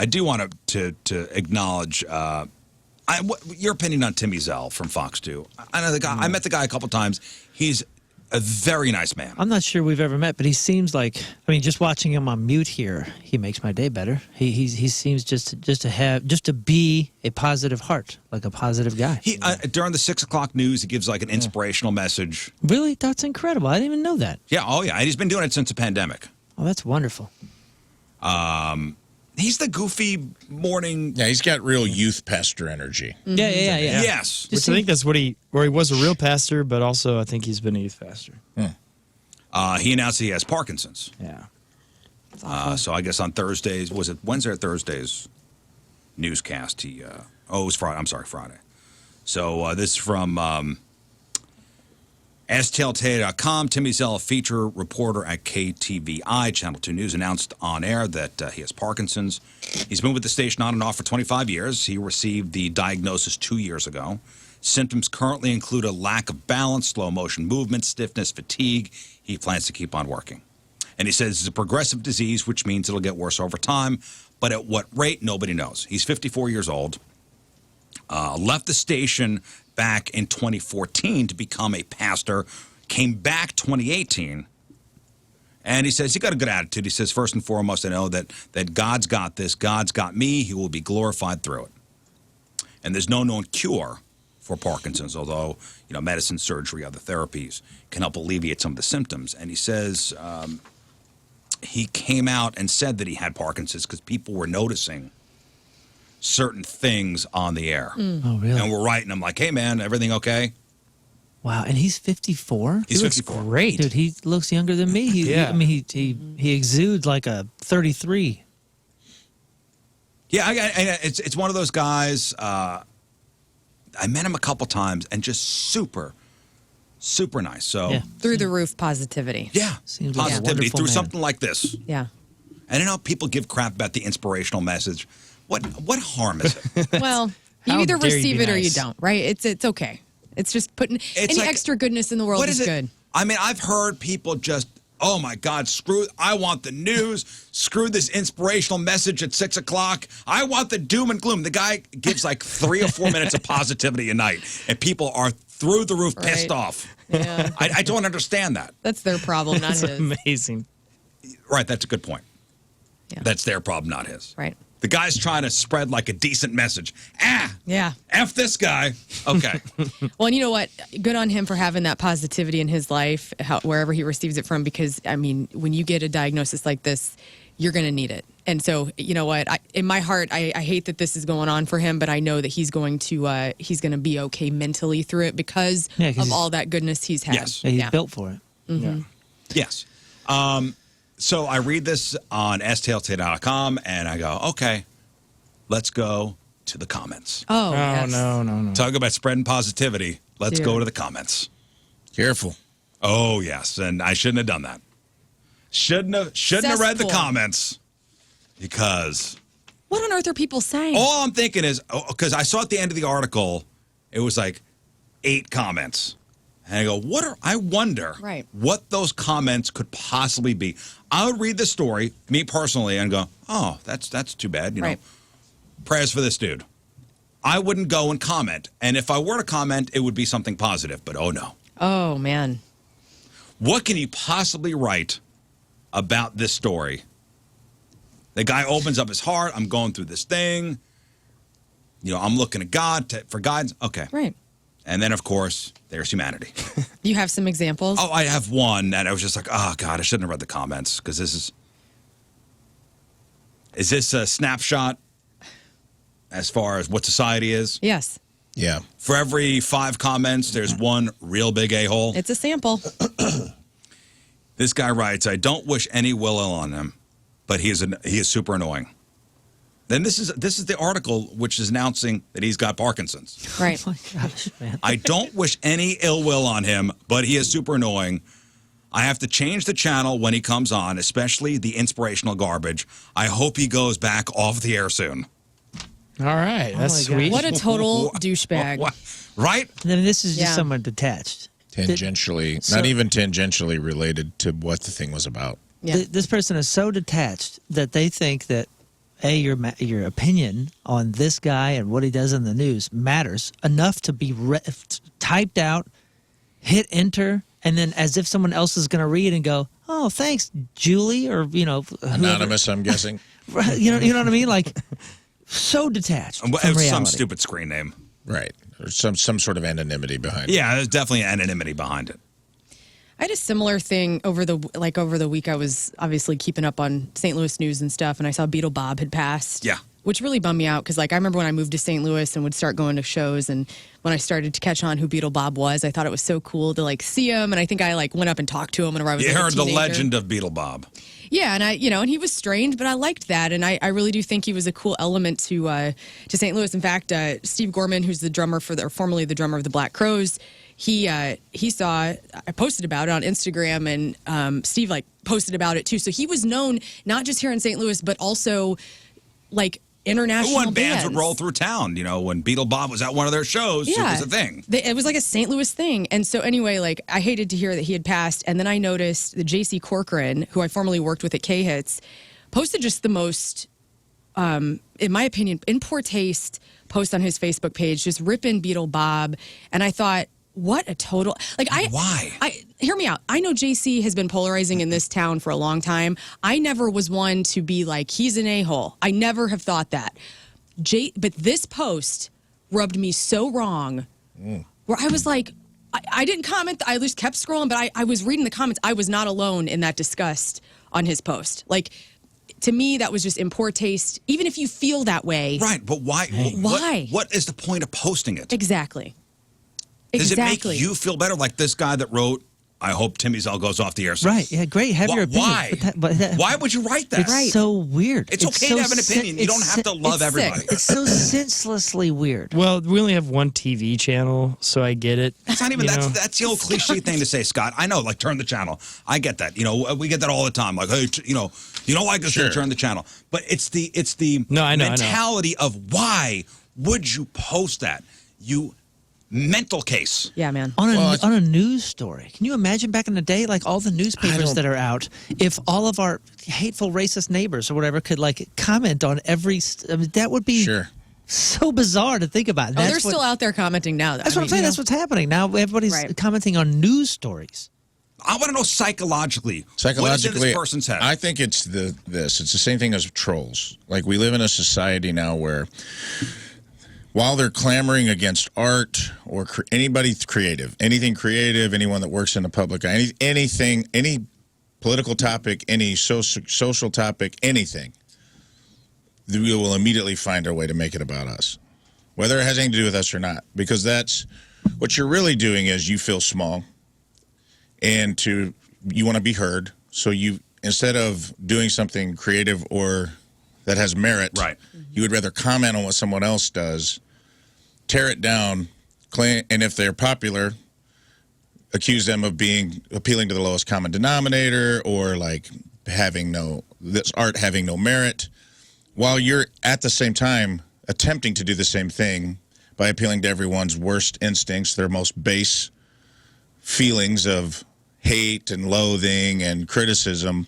I do want to acknowledge your opinion on Tim Ezell from Fox 2. I know the guy. I met the guy a couple times. He's a very nice man. I'm not sure we've ever met, but he seems like, I mean, just watching him on mute here, he makes my day better. He seems just to be a positive heart, like a positive guy. He during the 6 o'clock news, he gives like an inspirational message. Really? That's incredible. I didn't even know that. Yeah. Oh yeah. And he's been doing it since the pandemic. Oh, that's wonderful. He's the goofy morning. Yeah, he's got real youth pastor energy. Mm-hmm. Yeah. Yes. Which I think that's where he was a real pastor, but also I think he's been a youth pastor. He announced he has Parkinson's. Yeah. So I guess on Thursdays, was it Wednesday or Thursday's newscast? It was Friday. I'm sorry, Friday. So this is from STLtoday.com. Tim Ezell, a feature reporter at KTVI Channel 2 News, announced on air that he has Parkinson's. He's been with the station on and off for 25 years. He received the diagnosis 2 years ago. Symptoms currently include a lack of balance, slow motion movement, stiffness, fatigue. He plans to keep on working. And he says it's a progressive disease, which means it'll get worse over time. But at what rate, nobody knows. He's 54 years old. Left the station back in 2014 to become a pastor, came back 2018, and he says he got a good attitude. He says, first and foremost, I know that God's got this. God's got me. He will be glorified through it. And there's no known cure for Parkinson's, although medicine, surgery, other therapies can help alleviate some of the symptoms. And he says he came out and said that he had Parkinson's because people were noticing certain things on the air. Oh, really? And we're writing him like, hey, man, everything okay? Wow, and he's 54? He's He looks 54. great. Dude, he looks younger than me. Yeah. He exudes like a 33. Yeah, it's one of those guys. I met him a couple times and just super nice. So Yeah. Through the roof positivity. yeah, Seems like a positivity wonderful through man. something like this. Yeah. And I know people give crap about the inspirational message. What harm is it? Well, you How either dare you receive be it or you nice. don't, right? It's okay. It's just putting any like- extra goodness in the world What is is it? good. I mean, I've heard people just, oh my God, I want the news. Screw this inspirational message at 6 o'clock. I want the doom and gloom. The guy gives like 3 or 4 minutes of positivity a night, and people are through the roof pissed Right. off. Yeah. I don't understand that. That's their problem, not That's his. amazing. Right, that's a good point. Yeah. That's their problem, not his. Right. The guy's trying to spread like a decent message. Yeah. F this guy. Okay. Well, and you know what? Good on him for having that positivity in his life, wherever he receives it from, because, I mean, when you get a diagnosis like this, you're going to need it. And so, you know what? In my heart, I hate that this is going on for him, but I know that he's going to be okay mentally through it because Yeah, 'cause of all that goodness he's had. Yes. Yeah, he's built for it. Yeah. Yes. So I read this on STLtoday.com, and I go, okay, let's go to the comments. Oh, Oh, yes. no. Talk about spreading positivity. Let's Dude. go to the comments. Careful. Oh, yes, and I shouldn't have done that. Shouldn't have read the Cesspool. comments because What on earth are people saying? all I'm thinking is, because I saw at the end of the article, it was like 8 comments. And I go, I wonder Right. what those comments could possibly be. I would read the story, me personally, and go, oh, that's too bad. Right. Prayers for this dude. I wouldn't go and comment. And if I were to comment, it would be something positive. But oh, no. Oh, man. What can you possibly write about this story? The guy opens up his heart. I'm going through this thing. I'm looking at God for guidance. Okay. Right. And then, of course, there's humanity. You have some examples? Oh, I have one that I was just like, oh, God, I shouldn't have read the comments because is this a snapshot as far as what society is? Yes. Yeah. For every 5 comments, there's one real big a-hole. It's a sample. This guy writes, I don't wish any ill on him, but he is super annoying. Then this is the article which is announcing that he's got Parkinson's. Right. Oh, my gosh, man. I don't wish any ill will on him, but he is super annoying. I have to change the channel when he comes on, especially the inspirational garbage. I hope he goes back off the air soon. All right. That's my sweet. What a total douchebag. What? Right? I mean, this is just Yeah. someone detached. Tangentially, not even tangentially related to what the thing was about. Yeah. This person is so detached that they think that your opinion on this guy and what he does in the news matters enough to be typed out, hit enter, and then as if someone else is going to read and go, "Oh, thanks, Julie," or whoever. Anonymous, I'm guessing. You know what I mean? Like so detached from reality. Some stupid screen name. Right. Or some sort of anonymity behind it. Yeah, there's definitely anonymity behind it. I had a similar thing over the week. I was obviously keeping up on St. Louis news and stuff, and I saw Beetle Bob had passed. Yeah. Which really bummed me out because, I remember when I moved to St. Louis and would start going to shows, and when I started to catch on who Beetle Bob was, I thought it was so cool to see him, and I think I went up and talked to him whenever I was. You heard a the teenager. legend of Beetle Bob. Yeah, and and he was strange, but I liked that, and I really do think he was a cool element to St. Louis. In fact, Steve Gorman, who's the drummer formerly the drummer of the Black Crowes, he saw I posted about it on Instagram, and Steve posted about it too. So he was known not just here in St. Louis, but also international When bands would roll through town, when Beetle Bob was at one of their shows, it was a thing. It was like a St. Louis thing. And so anyway, I hated to hear that he had passed. And then I noticed the J.C. Corcoran, who I formerly worked with at K-Hits, posted just the most, in my opinion, in poor taste post on his Facebook page, just ripping Beetle Bob. And I thought, what a total why? Hear me out. I know JC has been polarizing in this town for a long time. I never was one to be he's an a-hole. I never have thought that. But this post rubbed me so wrong where I was I didn't comment. I just kept scrolling, but I was reading the comments. I was not alone in that disgust on his post. To me, that was just in poor taste, even if you feel that way. Right, but why? Why? What is the point of posting it? Exactly. Does it make you feel better? Like this guy that wrote, "I hope Tim Ezell goes off the air soon." Right, yeah, great. Have your opinion. Why? Why would you write that? It's so weird. It's okay to have an opinion. You don't have to love everybody. It's so senselessly weird. Well, we only have one TV channel, so I get it. That's not even that's the old cliche thing to say, Scott. I know, turn the channel. I get that. We get that all the time. Hey, you don't like this, turn the channel. But it's the mentality of why would you post that? Mental case. Yeah, man. On a news story. Can you imagine back in the day, all the newspapers that are out, if all of our hateful racist neighbors or whatever could comment on every, that would be so bizarre to think about. They're still out there commenting now. That's what I'm saying. That's what's happening now. Everybody's commenting on news stories. I want to know psychologically what is in this person's head. I think it's this. It's the same thing as trolls. We live in a society now where, while they're clamoring against art or anybody creative, anything creative, anyone that works in the public, anything, any political topic, any social topic, anything, we will immediately find our way to make it about us, whether it has anything to do with us or not. Because that's what you're really doing is you feel small, and you want to be heard. So instead of doing something creative or that has merit, you would rather comment on what someone else does, tear it down, and if they're popular, accuse them of appealing to the lowest common denominator or having this art having no merit, while you're at the same time attempting to do the same thing by appealing to everyone's worst instincts, their most base feelings of hate and loathing and criticism,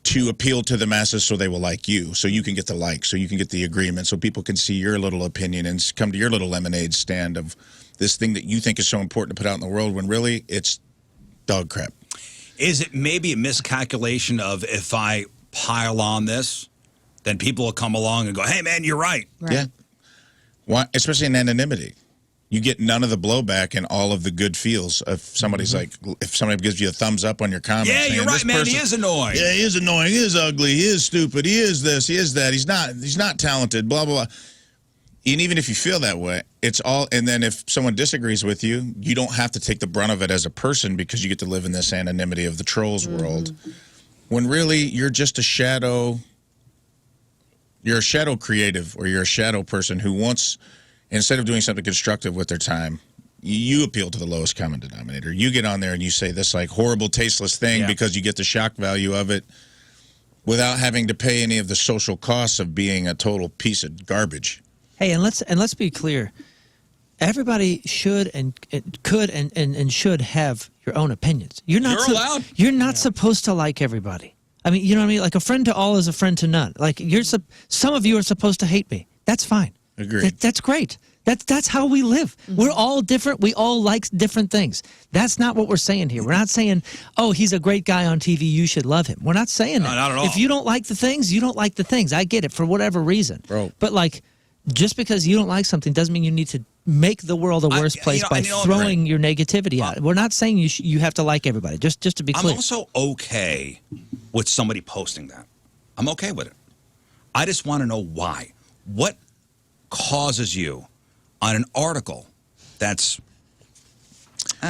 to appeal to the masses so they will like you, so you can get the likes, so you can get the agreement, so people can see your little opinion and come to your little lemonade stand of this thing that you think is so important to put out in the world when really it's dog crap. Is it maybe a miscalculation of if I pile on this, then people will come along and go, "Hey, man, you're right." Yeah. Why? Especially in anonymity. You get none of the blowback and all of the good feels if somebody's if somebody gives you a thumbs up on your comments. Yeah, you're right, man. He is annoying. Yeah, he is annoying. He is ugly. He is stupid. He is this. He is that. He's not talented. Blah, blah, blah. And even if you feel that way, it's all. And then if someone disagrees with you, you don't have to take the brunt of it as a person because you get to live in this anonymity of the trolls world. When really you're just a shadow. You're a shadow creative, or you're a shadow person who wants, instead of doing something constructive with their time, you appeal to the lowest common denominator. You get on there and you say this horrible, tasteless thing because you get the shock value of it without having to pay any of the social costs of being a total piece of garbage. Hey, and let's be clear. Everybody should and could and should have your own opinions. You're not allowed. You're not supposed to like everybody. I mean, you know what I mean? Like a friend to all is a friend to none. Like some of you are supposed to hate me. That's fine. Agreed. That's great. That's how we live. We're all different. We all like different things. That's not what we're saying here. We're not saying, oh, he's a great guy on TV, you should love him. We're not saying that. Not at all. If you don't like the things, you don't like the things. I get it for whatever reason. Bro. But like, just because you don't like something doesn't mean you need to make the world a worse place by throwing your negativity out. We're not saying you have to like everybody. Just to be clear. I'm also okay with somebody posting that. I'm okay with it. I just want to know why. What causes you on an article that's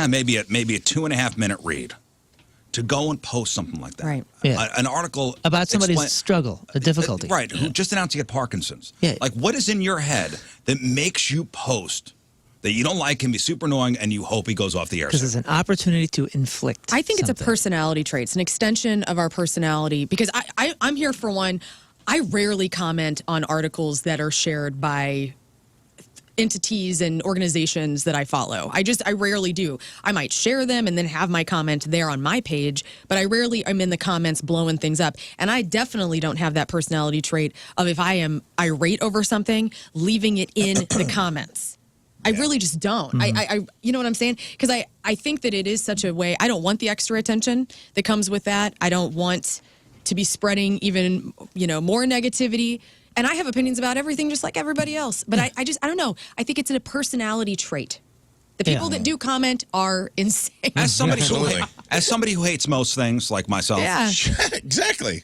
maybe a 2.5 minute read to go and post something like that? Right. Yeah. An article about somebody's struggle, a difficulty. Right. Who just announced he had Parkinson's. Yeah. Like, what is in your head that makes you post that you don't like him, he's super annoying, and you hope he goes off the air? Because it's an opportunity to inflict. I think it's a something. personality trait. It's an extension of our personality. Because I'm here for one. I rarely comment on articles that are shared by entities and organizations that I follow. I rarely do. I might share them and then have my comment there on my page, but I rarely am in the comments blowing things up. And I definitely don't have that personality trait of, if I am irate over something, leaving it in the comments. I really just don't. I you know what I'm saying? Because I think that it is such a way. I don't want the extra attention that comes with that. I don't want to be spreading even, more negativity. And I have opinions about everything just like everybody else. But I don't know. I think it's a personality trait. The people that do comment are insane. As somebody who hates most things, like myself. Yeah. Exactly.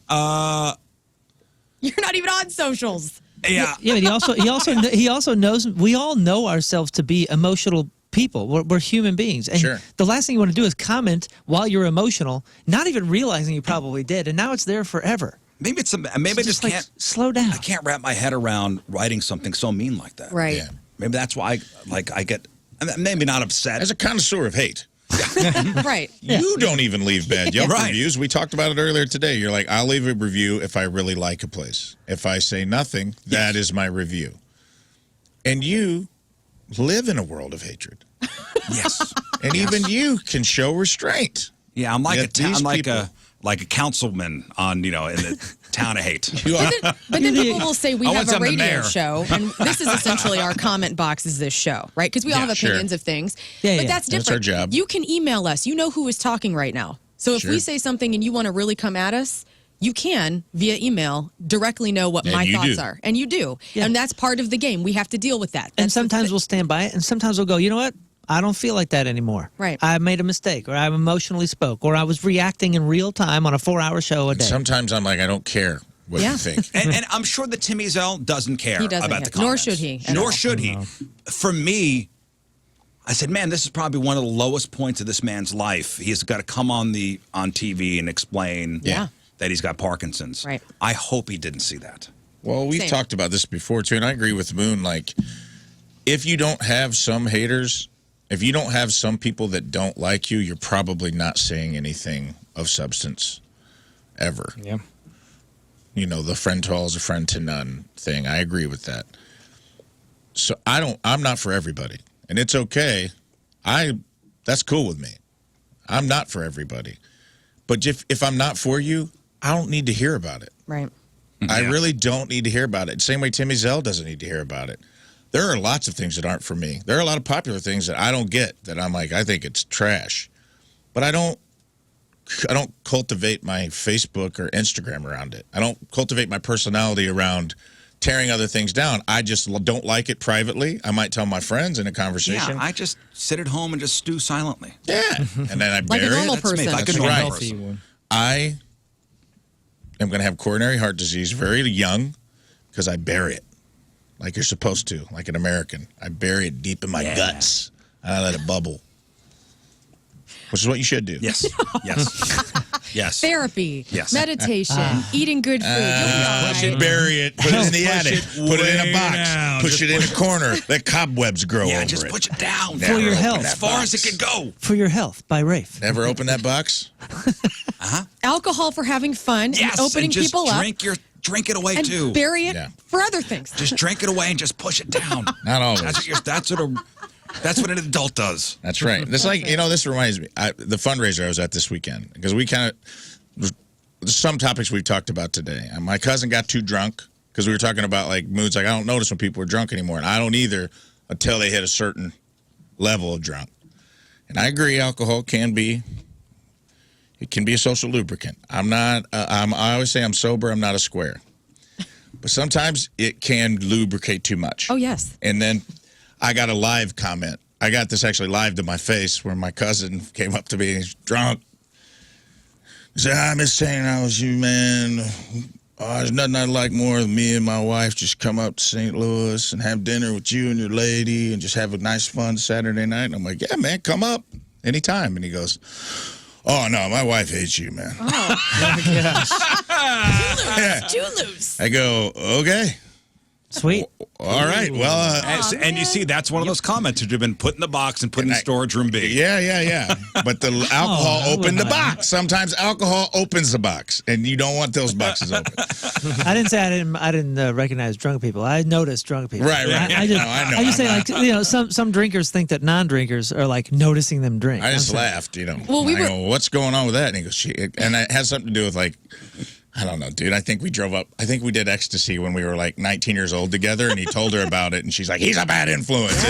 You're not even on socials. Yeah. Yeah, but he also knows, we all know ourselves to be emotional people. We're human beings. And Sure. the last thing you want to do is comment while you're emotional, not even realizing you probably did, and now it's there forever. Maybe it's maybe I just like, can't slow down. I can't wrap my head around writing something so mean like that. Right. Yeah. Maybe that's why I get maybe not upset. As a connoisseur of hate, Right. you don't even leave bad Yelp Right. reviews. We talked about it earlier today. You're like, I'll leave a review if I really like a place. If I say nothing, that is my review. And you live in a world of hatred. Yes. And even you can show restraint. Yeah, I'm like Yet these I'm people- like a councilman on in the town of hate. You are. But then people will say we I have want a some the radio mayor. show, and this is essentially our comment box is this show, right? Because we all Yeah, have sure. opinions of things. Yeah, but yeah. that's different. That's our job. You can email us. You know who is talking right now. So if Sure. we say something and you want to really come at us, you can, via email, directly know what And my you thoughts do. are. And you do. Yeah. And that's part of the game. We have to deal with that. And That's the sometimes thi- we'll stand by it, and sometimes we'll go, you know what? I don't feel like that anymore. Right. I made a mistake, or I emotionally spoke, or I was reacting in real time on a 4-hour show a day. Sometimes I'm like, I don't care what Yeah. you think. And I'm sure that Tim Ezell doesn't care He doesn't about the care. Nor comments. should he at Nor all. should he. For me, I said, man, this is probably one of the lowest points of this man's life. He's got to come on TV and explain Yeah. that he's got Parkinson's. Right. I hope he didn't see that. Well, we've Same. talked about this before, too, and I agree with Moon. Like, if you don't have some haters, if you don't have some people that don't like you, you're probably not saying anything of substance ever. Yeah. You know, the friend to all is a friend to none thing. I agree with that. So I'm not for everybody. And it's okay. That's cool with me. I'm not for everybody. But if I'm not for you, I don't need to hear about it. Right. I Yeah. really don't need to hear about it. Same way Tim Ezell doesn't need to hear about it. There are lots of things that aren't for me. There are a lot of popular things that I don't get that I'm like, I think it's trash. But I don't cultivate my Facebook or Instagram around it. I don't cultivate my personality around tearing other things down. I just don't like it privately. I might tell my friends in a conversation. Yeah, I just sit at home and just stew silently. Yeah. And then I Like a bury normal it. That's me. person. Like a That's normal right. person. I am going to have coronary heart disease very young because I bury it like you're supposed to, like an American. I bury it deep in my guts. And I let it bubble, which is what you should do. Yes. Yes. Yes. Therapy, Yes. meditation, eating good food. You'll be all You should right. bury it, put it in the Push attic, it put it in way a box, down. push it in a corner, let cobwebs grow Yeah, over just it. push it down. Never your open health. that As far as box. it can go. For Your Health by Rafe. Never open that box? Alcohol for having fun Yes. and opening and just people up. drink it away And too. bury it Yeah. for other things. Just drink it away and just push it down. Not always. That's what an adult does. That's right. This this reminds me. The fundraiser I was at this weekend, because we kind of some topics we've talked about today. My cousin got too drunk because we were talking about like moods. Like I don't notice when people are drunk anymore, and I don't either until they hit a certain level of drunk. And I agree, alcohol can be a social lubricant. I always say I'm sober. I'm not a square. But sometimes it can lubricate too much. Oh, yes. And then I got a live comment. I got this actually live to my face where my cousin came up to me and he's drunk. He said, I miss hanging out with you, man. Oh, there's nothing I'd like more than me and my wife just come up to St. Louis and have dinner with you and your lady and just have a nice, fun Saturday night. And I'm like, yeah, man, come up anytime. And he goes, oh, no, my wife hates you, man. Oh. Yeah. You lose. I go, okay. Sweet. All right. Well, And you see, that's one of those comments that have been put in the box and put in storage room B. yeah. But the alcohol opened the box. Sometimes alcohol opens the box, and you don't want those boxes open. I didn't say I didn't recognize drunk people. I noticed drunk people. Right. I just, No, I know. I just say like some drinkers think that non-drinkers are like noticing them drink. I just laughed, Well, I go, what's going on with that? And he goes, and it has something to do with like, I don't know, dude. I think we did ecstasy when we were like 19 years old together, and he told her about it, and she's like, he's a bad influence.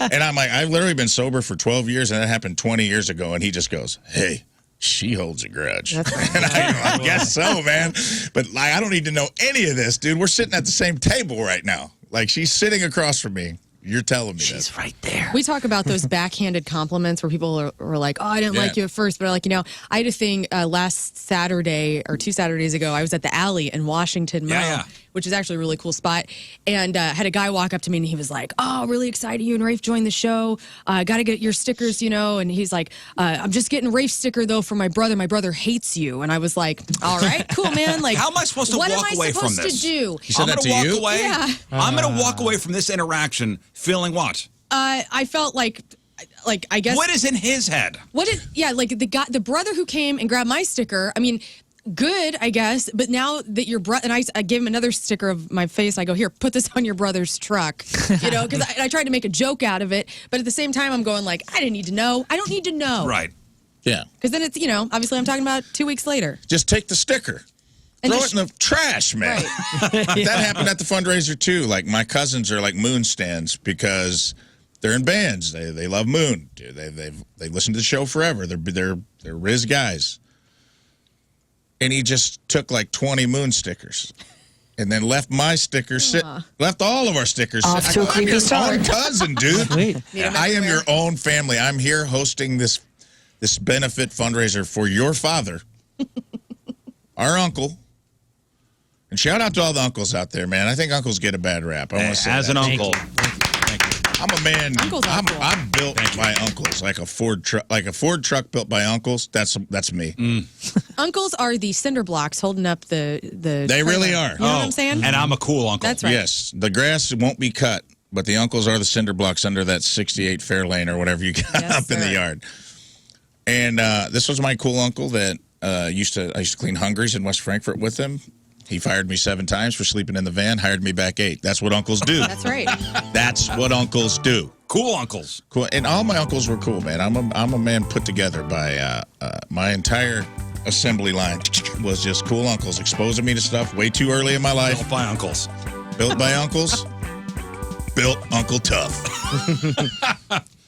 And I'm like, I've literally been sober for 12 years, and that happened 20 years ago, and he just goes, hey, she holds a grudge. That's right. And I go, I guess so, man. But like, I don't need to know any of this, dude. We're sitting at the same table right now. Like, she's sitting across from me. You're telling me She's this. right there. We talk about those backhanded compliments where people are like, oh, I didn't like you at first. But like, I had a thing last Saturday or 2 Saturdays ago. I was at the Alley in Washington, which is actually a really cool spot. And had a guy walk up to me and he was like, oh, really excited you and Rafe joined the show. Got to get your stickers, And he's like, I'm just getting Rafe's sticker, though, for my brother. My brother hates you. And I was like, all right, cool, man. Like, how am I supposed to walk away from this? What am I supposed to do? He said I'm that going to to you? walk away. Yeah. I'm going to walk away from this interaction feeling what? I felt like I guess. What is in his head? Like the brother who came and grabbed my sticker. I mean, good, I guess. But now that your brother, and I gave him another sticker of my face. I go, here, put this on your brother's truck. Because I tried to make a joke out of it. But at the same time, I'm going like, I didn't need to know. I don't need to know. Right. Yeah. Because then it's, obviously I'm talking about 2 weeks later. Just take the sticker. And Throw it in the trash, man. Right. That happened at the fundraiser too. Like my cousins are like Moon stands because they're in bands. They love Moon. They listen to the show forever. They're Rizz guys. And he just took like 20 Moon stickers. And then left my stickers left all of our stickers Off to a creepy start. I'm your own cousin, dude. Sweet. I am your own family. I'm here hosting this benefit fundraiser for your father, our uncle. And shout out to all the uncles out there, man. I think uncles get a bad rap. I want to say As that. an uncle. I'm a man. Uncles are cool. I'm built by uncles, like a Ford truck built by uncles. That's me. Uncles are the cinder blocks holding up the. They really are. You know what I'm saying? And I'm a cool uncle. That's right. Yes, the grass won't be cut, but the uncles are the cinder blocks under that 68 Fairlane or whatever you got up in the yard. And this was my cool uncle that I used to clean Hungries in West Frankfort with him. He fired me 7 times for sleeping in the van, hired me back 8. That's what uncles do. That's right. That's what uncles do. Cool uncles. Cool. And all my uncles were cool, man. I'm a man put together by my entire assembly line was just cool uncles exposing me to stuff way too early in my life. Built by uncles. Built by uncles. Built Uncle Tough.